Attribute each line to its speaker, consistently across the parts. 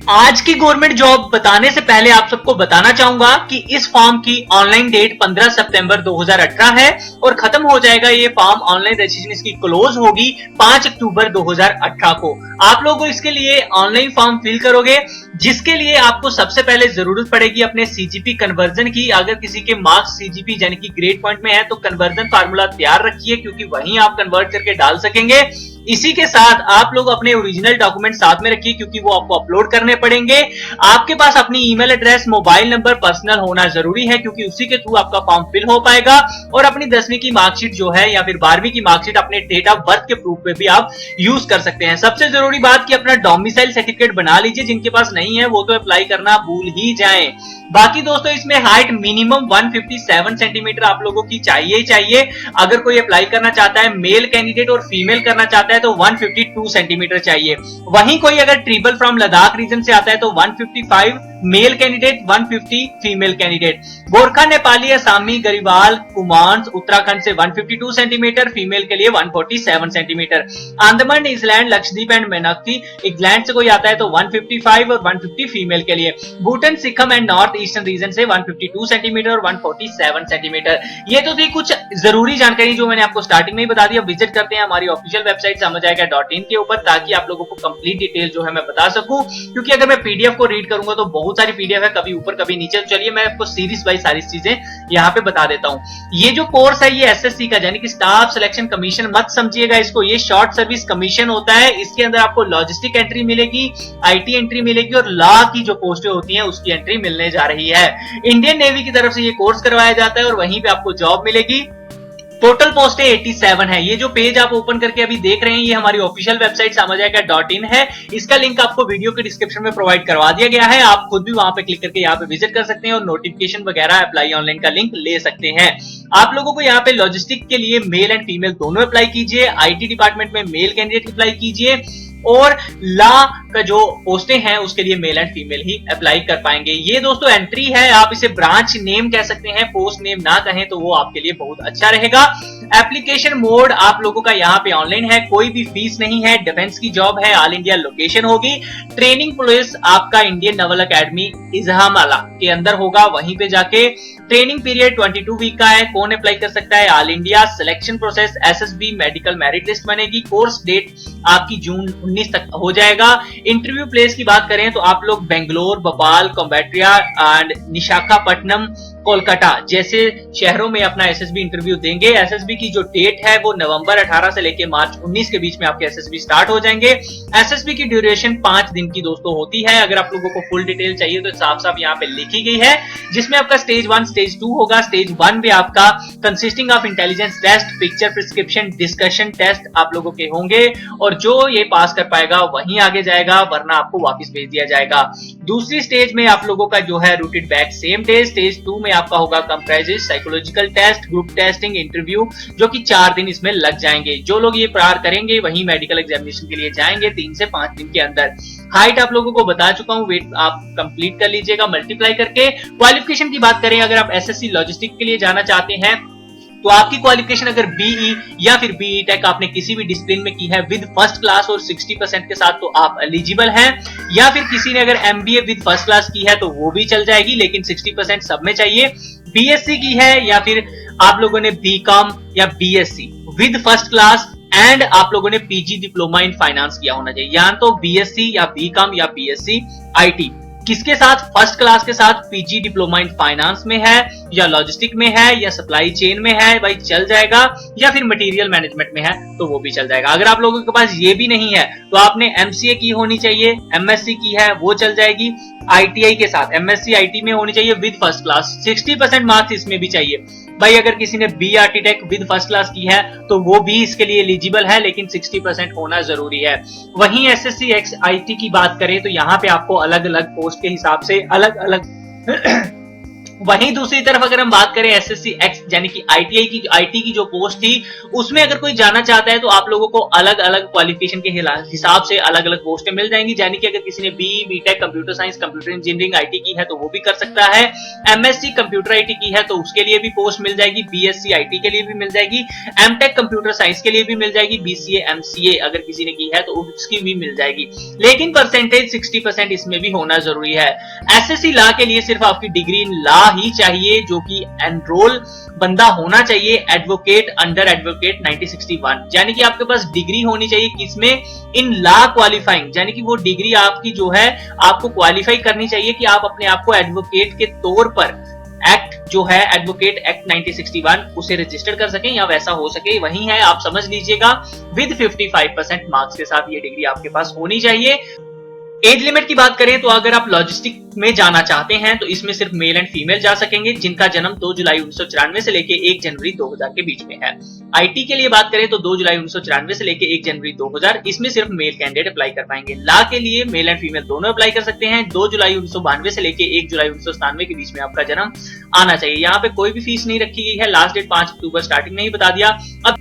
Speaker 1: आज की government job बताने से पहले आप सबको बताना चाहूंगा कि इस फॉर्म की ऑनलाइन डेट 15 सितंबर 2018 है और खत्म हो जाएगा ये फॉर्म। ऑनलाइन रजिस्ट्रेशन इसकी क्लोज होगी 5 अक्टूबर 2018 को। आप लोग इसके लिए ऑनलाइन फॉर्म फिल करोगे, जिसके लिए आपको सबसे पहले जरूरत पड़ेगी अपने सीजीपी कन्वर्जन की। अगर किसी के मार्क्स सीजीपी यानी कि ग्रेड पॉइंट में है तो कन्वर्जन फार्मूला तैयार रखिए, क्योंकि वहीं आप कन्वर्ट करके डाल सकेंगे। इसी के साथ आप लोग अपने ओरिजिनल डॉक्यूमेंट साथ में रखिए, क्योंकि वो आपको अपलोड करने पड़ेंगे। आपके पास अपनी email address, mobile number personal होना जरूरी है, क्योंकि उसी के थ्रू आपका फॉर्म फिल हो पाएगा। और अपनी 10वीं की मार्कशीट जो है या फिर 12वीं की मार्कशीट अपने डेट ऑफ बर्थ के प्रूफ पे भी आप यूज कर सकते हैं। सबसे जरूरी बात कि अपना डोमिसाइल सर्टिफिकेट बना लीजिए। जिनके पास नहीं है वो तो अप्लाई करना भूल ही जाएं। बाकी दोस्तों इसमें हाइट मिनिमम 157 सेंटीमीटर आप लोगों की चाहिए। अगर कोई अप्लाई करना चाहता है मेल कैंडिडेट और फीमेल करना चाहता है तो 152 सेंटीमीटर चाहिए। वहीं कोई अगर ट्रिपल फ्रॉम लद्दाख रीजन से आता है तो 155 male candidate, 150 female candidate. Gorkha, Nepali, असामी, गरीवाल, कुमाऊं, उत्तराखंड से 152 सेंटीमीटर, फीमेल के लिए 147 centimetre. Andaman, New Zealand, Lakshadweep and मेनाकी इंग्लैंड से कोई आता है तो 155 और 150 फीमेल के लिए। Bhutan, Sikkim and north eastern region से 152 सेंटीमीटर और 147 सेंटीमीटर। ये तो थी कुछ जरूरी जानकारी जो मैंने आपको स्टार्टिंग में ही बता दी। अब विजिट करते हैं हमारी ऑफिशियल वेबसाइट समझाएगा.in के ऊपर, ताकि आप लोगों को कंप्लीट डिटेल जो है मैं बता सकूं। क्योंकि अगर मैं पीडीएफ को रीड करूंगा तो बहुत सारी पीडीएफ है, कभी ऊपर कभी नीचे। तो चलिए मैं आपको सीरीज वाइज सारी चीजें यहाँ पे बता देता हूँ। ये जो कोर्स है ये एसएससी का यानी कि स्टाफ सिलेक्शन कमीशन मत समझिएगा इसको, ये शॉर्ट सर्विस कमीशन होता है। इसके अंदर आपको लॉजिस्टिक एंट्री मिलेगी, आईटी एंट्री मिलेगी और लॉ की जो पोस्टें होती हैं उसकी एंट्री मिलने जा रही है। इंडियन नेवी की तरफ से ये कोर्स करवाया जाता है और वहीं पे आपको जॉब मिलेगी। टोटल पोस्टें 87 है। ये जो पेज आप ओपन करके अभी देख रहे हैं ये हमारी ऑफिशियल वेबसाइट समझाएगा.in है। इसका लिंक आपको वीडियो के डिस्क्रिप्शन में प्रोवाइड करवा दिया गया है। आप खुद भी वहां पे क्लिक करके यहाँ पे विजिट कर सकते हैं और नोटिफिकेशन वगैरह अप्लाई ऑनलाइन का लिंक ले सकते हैं। आप लोगों को यहाँ पे लॉजिस्टिक के लिए मेल एंड फीमेल दोनों अप्लाई कीजिए। आईटी डिपार्टमेंट में मेल कैंडिडेट अप्लाई कीजिए और लॉ का जो पोस्टें हैं उसके लिए male and female he apply कर पाएंगे। ये दोस्तों एंट्री है, आप इसे ब्रांच नेम कह सकते हैं, पोस्ट नेम ना कहें तो वो आपके लिए बहुत अच्छा रहेगा। एप्लीकेशन मोड आप लोगों का यहाँ पे ऑनलाइन है, कोई भी फीस नहीं है। डिफेंस की जॉब है, ऑल इंडिया लोकेशन होगी। ट्रेनिंग प्लेस आपका इंडियन नेवल अकेडमी इजहामाला के अंदर होगा, वहीं पे जाके ट्रेनिंग पीरियड 22 वीक का है। कौन अप्लाई कर सकता है? All India. Selection process SSB medical merit list बनेगी। कोर्स डेट आपकी जून 19 तक हो जाएगा। इंटरव्यू प्लेस की बात करें तो आप लोग बेंगलोर, भोपाल, कोम्बेट्रिया एंड विशाखापट्टनम, कोलकाता जैसे शहरों में अपना एसएसबी इंटरव्यू देंगे। एसएसबी की जो डेट है वो नवंबर 18 से लेके मार्च 19 के बीच में आपके एसएसबी स्टार्ट हो जाएंगे। एसएसबी की ड्यूरेशन 5 दिन की दोस्तों होती है। अगर आप लोगों को फुल डिटेल चाहिए तो साफ साफ यहाँ पे लिखी गई है, जिसमें आपका स्टेज 1, स्टेज 2 होगा। स्टेज 1 में आपका consisting of intelligence test, picture prescription, discussion test आप लोगों के होंगे और जो ये पास कर पाएगा वहीं आगे जाएगा, वरना आपको वापस भेज दिया जाएगा। दूसरी स्टेज में आप लोगों का जो है routed back same day. Stage 2 में आपका होगा comprises psychological test, group testing, interview, जो कि 4 दिन इसमें लग जाएंगे। जो लोग ये पार करेंगे वही मेडिकल एग्जामिनेशन के लिए जाएंगे 3 से 5 दिन के अंदर। हाइट आप लोगों को बता चुका हूं, वेट आप कंप्लीट कर लीजिएगा मल्टीप्लाई करके। क्वालिफिकेशन की बात करें, अगर आप एसएससी लॉजिस्टिक के लिए जाना चाहते हैं तो आपकी क्वालिफिकेशन अगर बीई या फिर बीई टेक आपने किसी भी डिसिप्लिन में की है विद फर्स्ट क्लास और 60% के साथ तो आप एलिजिबल हैं। या फिर किसी ने अगर एमबीए विद फर्स्ट क्लास की है तो वो भी चल जाएगी, लेकिन 60% सब में चाहिए। बीएससी की है या फिर आप लोगों ने बीकॉम या BSc with first class and आप लोगों ने पीजी डिप्लोमा इन फाइनेंस किया होना चाहिए। या तो बीएससी या बीकॉम या बीएससी आईटी किसके साथ? फर्स्ट क्लास के साथ पीजी डिप्लोमा इन फाइनेंस में है या लॉजिस्टिक में है या सप्लाई चेन में है, भाई चल जाएगा। या फिर मटेरियल मैनेजमेंट में है तो वो भी चल जाएगा। अगर आप लोगों के पास ये भी नहीं है तो आपने एमसीए की होनी चाहिए, एमएससी की है वो चल जाएगी। आईटीआई के साथ एमएससी आईटी में होनी चाहिए विद फर्स्ट क्लास, 60% मार्क्स इसमें भी चाहिए। भाई अगर किसी ने B architect with first class की है तो वो भी इसके लिए एलिजिबल है, लेकिन 60% होना जरूरी है। वहीं एसएससी एक्स आईटी की बात करें तो यहाँ पे आपको अलग अलग पोस्ट के हिसाब से अलग अलग वहीं दूसरी तरफ अगर हम बात करें एसएससी एक्स यानी कि आईटी की जो पोस्ट थी, उसमें अगर कोई जाना चाहता है तो आप लोगों को अलग अलग क्वालिफिकेशन के हिसाब से अलग अलग पोस्टें मिल जाएंगी। यानी कि अगर किसी ने BE, BTech, computer science, computer engineering IT की है तो वो भी कर सकता है। एमएससी कंप्यूटर आईटी की है तो उसके लिए भी पोस्ट मिल जाएगी। बीएससी आईटी के लिए भी मिल जाएगी। एमटेक कंप्यूटर साइंस के लिए भी मिल जाएगी। बीसीए, एमसीए अगर किसी ने की है तो उसकी भी मिल जाएगी। लेकिन परसेंटेज 60% इसमें भी होना जरूरी है। एसएससी लॉ के लिए सिर्फ आपकी डिग्री इन लॉ ही चाहिए, जो कि एनरोल बंदा होना चाहिए एडवोकेट अंडर एडवोकेट 1961, यानी कि आपके पास डिग्री होनी चाहिए किसमें, इन लॉ क्वालिफाइंग, यानी कि वो डिग्री आपकी जो है आपको क्वालिफाई करनी चाहिए कि आप अपने आप को एडवोकेट के तौर पर एक्ट जो है एडवोकेट एक्ट 1961 उसे रजिस्टर कर सकें या वैसा हो सके, वही है आप समझ लीजिएगा। विद 55% मार्क्स के साथ ये डिग्री आपके पास होनी चाहिए। एज लिमिट की बात करें तो अगर आप लॉजिस्टिक में जाना चाहते हैं तो इसमें सिर्फ मेल एंड फीमेल जा सकेंगे जिनका जन्म 2 जुलाई 1994 से लेके 1 जनवरी 2000 के बीच में है। आईटी के लिए बात करें तो 2 जुलाई 1994 से लेके 1 जनवरी 2000, इसमें सिर्फ मेल कैंडिडेट अप्लाई कर पाएंगे। लॉ के लिए मेल एंड फीमेल दोनों अप्लाई कर सकते हैं। 2 जुलाई 1992 से लेके 1 जुलाई 1997 के बीच में आपका जन्म आना चाहिए। यहाँ पे कोई भी फीस नहीं रखी गई है। लास्ट डेट 5 अक्टूबर स्टार्टिंग में ही बता दिया।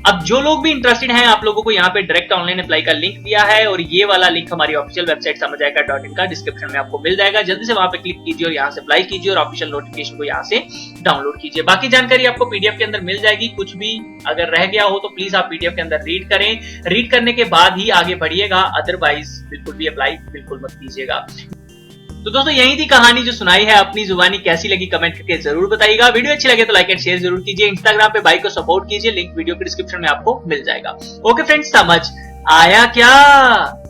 Speaker 1: अब जो लोग भी इंटरेस्टेड हैं आप लोगों को यहाँ पे डायरेक्ट ऑनलाइन अप्लाई का लिंक दिया है और ये वाला लिंक हमारी ऑफिशियल वेबसाइट समझाएगा.in का डिस्क्रिप्शन में आपको मिल जाएगा। जल्दी से वहां पे क्लिक कीजिए और यहाँ से अप्लाई कीजिए और ऑफिशियल नोटिफिकेशन को यहाँ से डाउनलोड कीजिए। बाकी जानकारी आपको पीडीएफ के अंदर मिल जाएगी। कुछ भी अगर रह गया हो तो प्लीज आप पीडीएफ के अंदर रीड करें। रीड करने के बाद ही आगे बढ़िएगा, अदरवाइज बिल्कुल भी अप्लाई बिल्कुल मत कीजिएगा। तो दोस्तों यही थी कहानी जो सुनाई है अपनी जुबानी। कैसी लगी कमेंट करके जरूर बताइएगा। वीडियो अच्छी लगे तो लाइक एंड शेयर जरूर कीजिए। इंस्टाग्राम पे भाई को सपोर्ट कीजिए, लिंक वीडियो के डिस्क्रिप्शन में आपको मिल जाएगा। ओके फ्रेंड्स, समझ आया क्या?